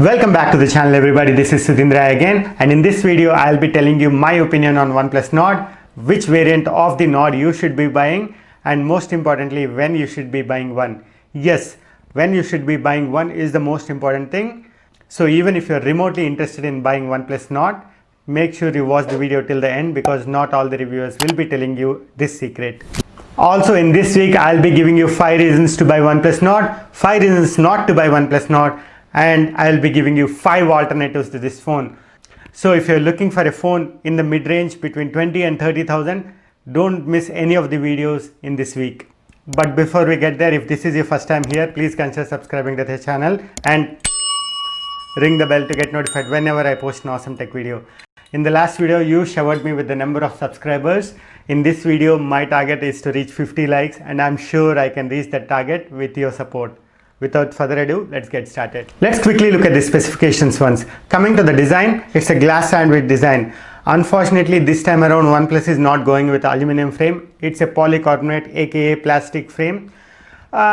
Welcome back to the channel everybody, this is Sudhindra again, and in this video I'll be telling you my opinion on OnePlus Nord, which variant of the Nord you should be buying, and most importantly when you should be buying one. Yes, when you should be buying one is the most important thing. So even if you're remotely interested in buying OnePlus Nord, make sure you watch the video till the end because not all the reviewers will be telling you this secret. Also in this week I'll be giving you 5 reasons to buy OnePlus Nord, 5 reasons not to buy OnePlus Nord, and I'll be giving you 5 alternatives to this phone. So if you're looking for a phone in the mid-range between 20 and 30,000, don't miss any of the videos in this week. But before we get there, if this is your first time here, please consider subscribing to the channel and ring the bell to get notified whenever I post an awesome tech video. In the last video, you showered me with the number of subscribers. In this video, my target is to reach 50 likes and I'm sure I can reach that target with your support. Without further ado, let's get started. Let's quickly look at the specifications once. Coming to the design, it's a glass sandwich design. Unfortunately, this time around OnePlus is not going with aluminum frame. It's a polycarbonate aka plastic frame,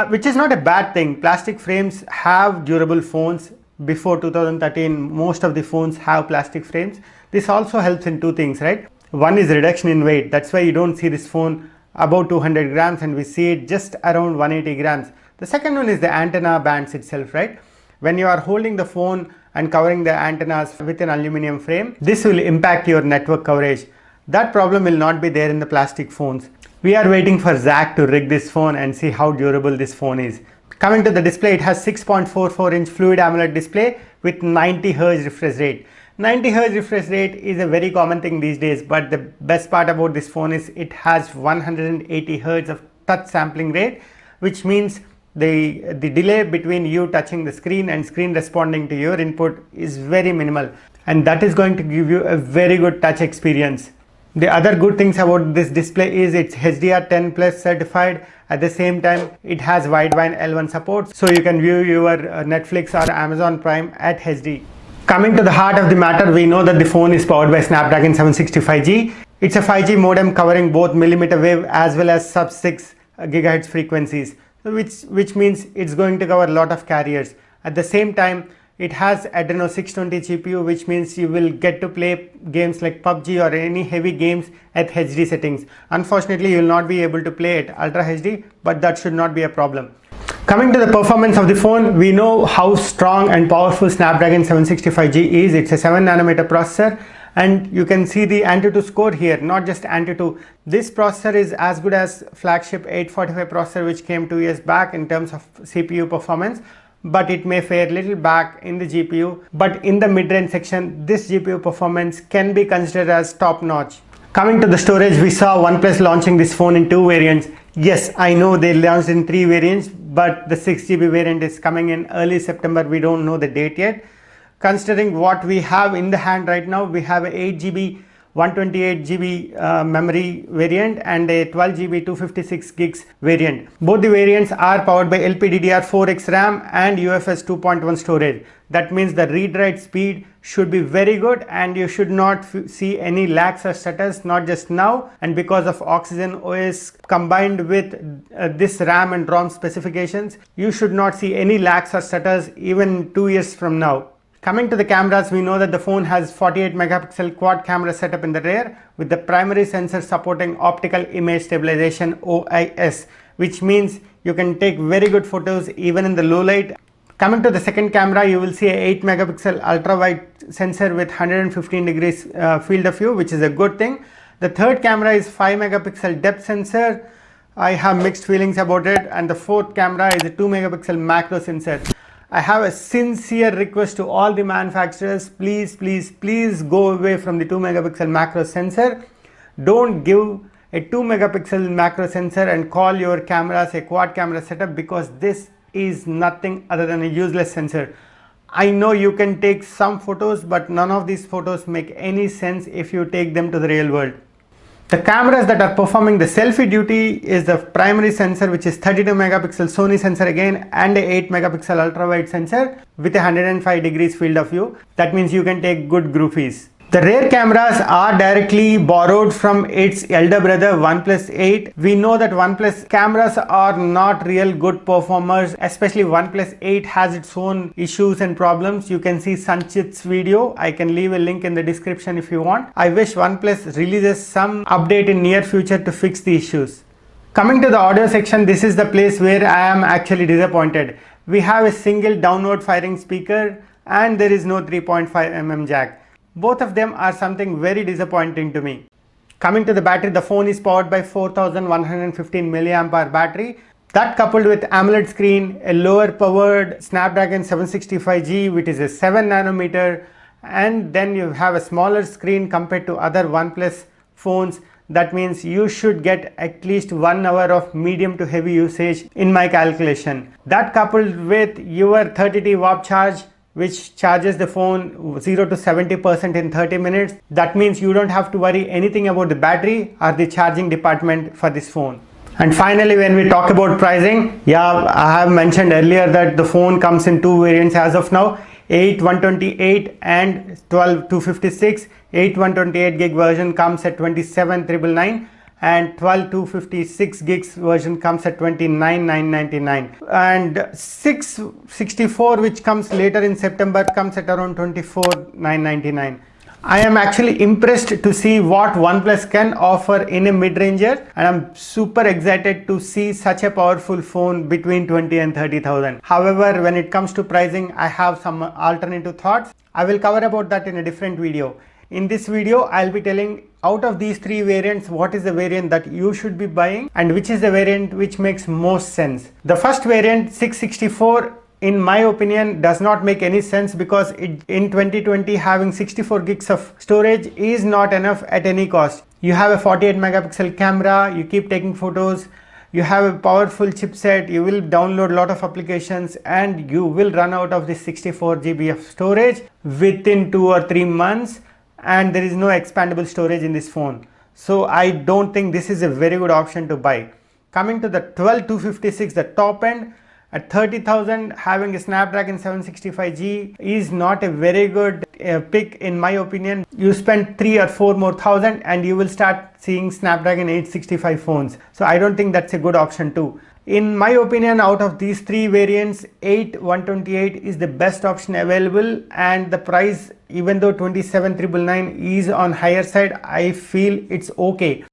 which is not a bad thing. Plastic frames have durable phones. Before 2013, most of the phones have plastic frames. This also helps in two things, right? One is reduction in weight. That's why you don't see this phone above 200 grams and we see it just around 180 grams. The second one is the antenna bands itself, right? When you are holding the phone and covering the antennas with an aluminum frame, this will impact your network coverage. That problem will not be there in the plastic phones. We are waiting for Zach to rig this phone and see how durable this phone is. Coming to the display, it has 6.44-inch Fluid AMOLED display with 90 Hz refresh rate. 90 Hz refresh rate is a very common thing these days, but the best part about this phone is it has 180 Hz of touch sampling rate, which means the delay between you touching the screen and screen responding to your input is very minimal, and that is going to give you a very good touch experience. The other good things about this display is it's HDR10 plus certified. At the same time, it has wideband L1 support, so you can view your Netflix or Amazon Prime at HD. Coming to the heart of the matter, we know that the phone is powered by Snapdragon 765G. It's a 5G modem covering both millimeter wave as well as sub-6 GHz frequencies, which means it's going to cover a lot of carriers. At the same time, it has Adreno 620 GPU, which means you will get to play games like PUBG or any heavy games at HD settings. Unfortunately, you will not be able to play at Ultra HD, but that should not be a problem. Coming to the performance of the phone, we know how strong and powerful Snapdragon 765G is. It's a 7nm processor. And you can see the Antutu score here, not just Antutu. This processor is as good as flagship 845 processor which came 2 years back in terms of CPU performance, but it may fare little back in the GPU. But in the mid-range section, this GPU performance can be considered as top-notch. Coming to the storage, we saw OnePlus launching this phone in 2 variants. Yes, I know they launched in 3 variants, but the 6GB variant is coming in early September. We don't know the date yet. Considering what we have in the hand right now, we have a 8GB 128GB memory variant and a 12GB 256 gigs variant. Both the variants are powered by LPDDR4X RAM and UFS 2.1 storage. That means the read-write speed should be very good and you should not see any lags or stutters, not just now, and because of Oxygen OS combined with this RAM and ROM specifications, you should not see any lags or stutters even 2 years from now. Coming to the cameras, we know that the phone has 48 megapixel quad camera setup in the rear with the primary sensor supporting optical image stabilization OIS, which means you can take very good photos even in the low light. Coming to the second camera, you will see a 8 megapixel ultra wide sensor with 115 degrees field of view, which is a good thing. The third camera is 5 megapixel depth sensor. I have mixed feelings about it. And the fourth camera is a 2 megapixel macro sensor. I have a sincere request to all the manufacturers, please go away from the 2 megapixel macro sensor. Don't give a 2 megapixel macro sensor and call your cameras a quad camera setup, because this is nothing other than a useless sensor. I know you can take some photos, but none of these photos make any sense if you take them to the real world. The cameras that are performing the selfie duty is the primary sensor, which is 32 megapixel Sony sensor again, and a 8 megapixel ultra wide sensor with a 105 degrees field of view. That means you can take good groupies. The rear cameras are directly borrowed from its elder brother OnePlus 8. We know that OnePlus cameras are not real good performers, especially OnePlus 8 has its own issues and problems. You can see Sanchit's video. I can leave a link in the description if you want. I wish OnePlus releases some update in near future to fix the issues. Coming to the audio section, this is the place where I am actually disappointed. We have a single downward firing speaker and there is no 3.5mm jack. Both of them are something very disappointing to me. Coming to the battery, the phone is powered by 4115 mAh battery. That coupled with AMOLED screen, a lower powered Snapdragon 765G which is a 7nm, and then you have a smaller screen compared to other OnePlus phones. That means you should get at least 1 hour of medium to heavy usage in my calculation. That coupled with your 30T warp charge, which charges the phone 0 to 70% in 30 minutes. That means you don't have to worry anything about the battery or the charging department for this phone. And finally, when we talk about pricing, I have mentioned earlier that the phone comes in two variants as of now, 8/128 and 12/256. 8/128 gig version comes at 27,999 and 12/256 gigs version comes at 29,999, and 664, which comes later in September, comes at around 24,999. I am actually impressed to see what OnePlus can offer in a mid-ranger, and I'm super excited to see such a powerful phone between 20 and 30,000. However, when it comes to pricing, I have some alternative thoughts. I will cover about that in a different video. In this video, I'll be telling out of these three variants, what is the variant that you should be buying and which is the variant which makes most sense. The first variant, 664, in my opinion, does not make any sense because in 2020 having 64 gigs of storage is not enough at any cost. You have a 48 megapixel camera, you keep taking photos, you have a powerful chipset, you will download a lot of applications and you will run out of this 64 GB of storage within 2 or 3 months. And there is no expandable storage in this phone, so I don't think this is a very good option to buy. Coming to the 12/256, the top end at 30,000, having a Snapdragon 765G is not a very good pick in my opinion. You spend 3 or 4 more thousand and you will start seeing Snapdragon 865 phones, so I don't think that's a good option too. In my opinion, out of these three variants, 8/128 is the best option available, and the price, even though 27,999 is on higher side, I feel it's okay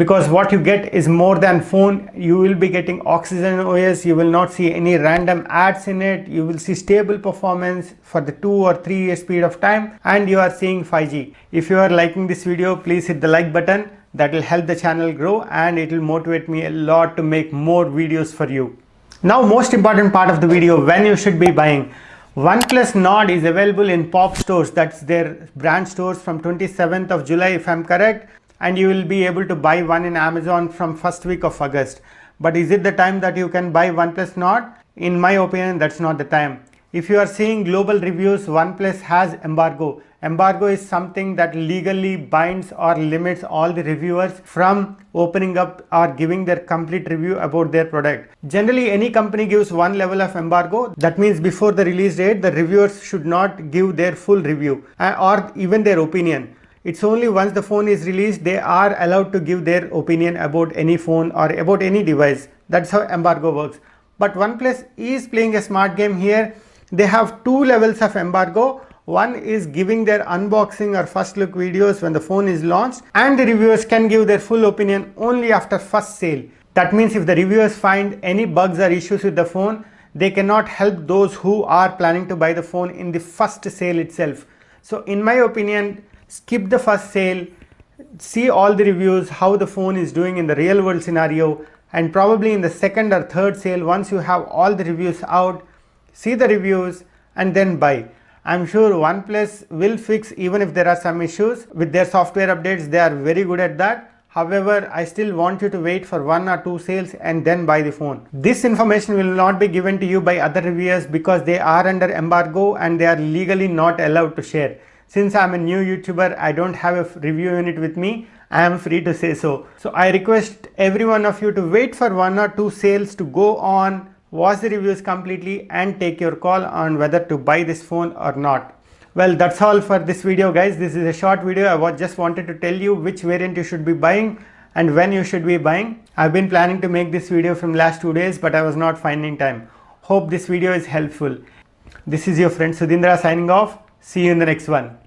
because what you get is more than phone. You will be getting Oxygen OS, you will not see any random ads in it, you will see stable performance for the 2 or 3 years period of time, and you are seeing 5G. If you are liking this video, please hit the like button. That will help the channel grow and it will motivate me a lot to make more videos for you. Now, most important part of the video, when you should be buying. OnePlus Nord is available in POP stores, that's their brand stores, from 27th of July if I'm correct, and you will be able to buy one in Amazon from first week of August. But is it the time that you can buy OnePlus Nord? In my opinion, that's not the time. If you are seeing global reviews, OnePlus has embargo. Embargo is something that legally binds or limits all the reviewers from opening up or giving their complete review about their product. Generally, any company gives one level of embargo. That means before the release date, the reviewers should not give their full review or even their opinion. It's only once the phone is released, they are allowed to give their opinion about any phone or about any device. That's how embargo works. But OnePlus is playing a smart game here. They have two levels of embargo. One is giving their unboxing or first look videos when the phone is launched, and the reviewers can give their full opinion only after first sale. That means if the reviewers find any bugs or issues with the phone, they cannot help those who are planning to buy the phone in the first sale itself. So in my opinion, skip the first sale, see all the reviews, how the phone is doing in the real world scenario, and probably in the second or third sale, once you have all the reviews out, see the reviews and then buy. I'm sure OnePlus will fix even if there are some issues with their software updates. They are very good at that. However, I still want you to wait for 1 or 2 sales and then buy the phone. This information will not be given to you by other reviewers because they are under embargo and they are legally not allowed to share. Since I'm a new YouTuber, I don't have a review unit with me. I am free to say so. So I request every one of you to wait for 1 or 2 sales to go on, watch the reviews completely and take your call on whether to buy this phone or not. Well, that's all for this video, guys. This is a short video. Just wanted to tell you which variant you should be buying and when you should be buying. I've been planning to make this video from last 2 days, but I was not finding time. Hope this video is helpful. This is your friend Sudhindra signing off. See you in the next one.